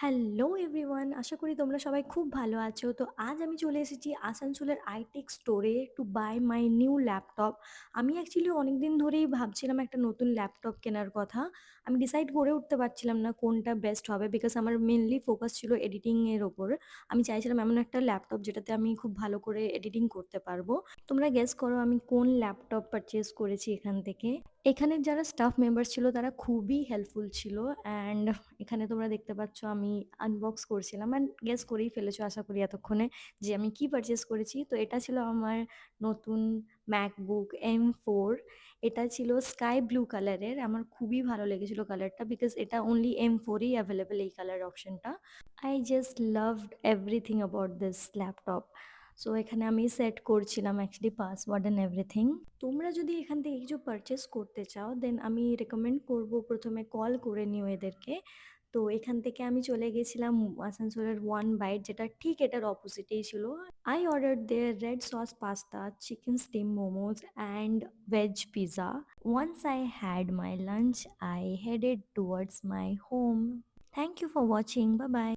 Hello everyone, আশা করি তোমরা সবাই খুব ভালো আছো। তো আজ আমি চলে এসেছি আসানসোলের আইটেক স্টোরে to buy my new laptop. আমি অ্যাকচুয়ালি অনেকদিন ধরেই ভাবছিলাম একটা নতুন ল্যাপটপ কেনার কথা। আমি ডিসাইড করে উঠতে পারছিলাম না কোনটা বেস্ট হবে, বিকজ আমার মেনলি ফোকাস ছিল এডিটিংয়ের ওপর। আমি চাইছিলাম এমন একটা ল্যাপটপ যেটাতে আমি খুব ভালো করে এডিটিং করতে পারবো। তোমরা গেস করো আমি কোন ল্যাপটপ পারচেজ করেছি এখান থেকে। এখানের যারা স্টাফ মেম্বার ছিল তারা খুবই হেল্পফুল ছিল। অ্যান্ড এখানে তোমরা দেখতে পাচ্ছ আমি আনবক্স করছিলাম, অ্যান্ড গেস করেই ফেলেছো আশা করি এতক্ষণে যে আমি কি পারচেস করেছি। তো এটা ছিল আমার নতুন ম্যাকবুক M4। এটা ছিল স্কাই ব্লু কালারের। আমার খুবই ভালো লেগেছিল কালারটা, বিকজ এটা অনলি M4ই অ্যাভেলেবেল, এই কালার অপশনটা। I just loved everything about this laptop. So এখানে আমি সেট করছিলাম অ্যাকচুয়ালি পাসওয়ার্ড অ্যান্ড এভরিথিং। তোমরা যদি এখান থেকে কিছু পারচেস করতে চাও দেন আমি রেকমেন্ড করব প্রথমে কল করে নিও এদেরকে। তো এখান থেকে আমি চলে গেছিলাম আসানসোলের ওয়ান বাইট, যেটা ঠিক এটার অপোজিটেই ছিল। I order their red sauce pasta, chicken steam momos and veg pizza. Once I had my lunch I headed towards my home. Thank you for watching, bye by.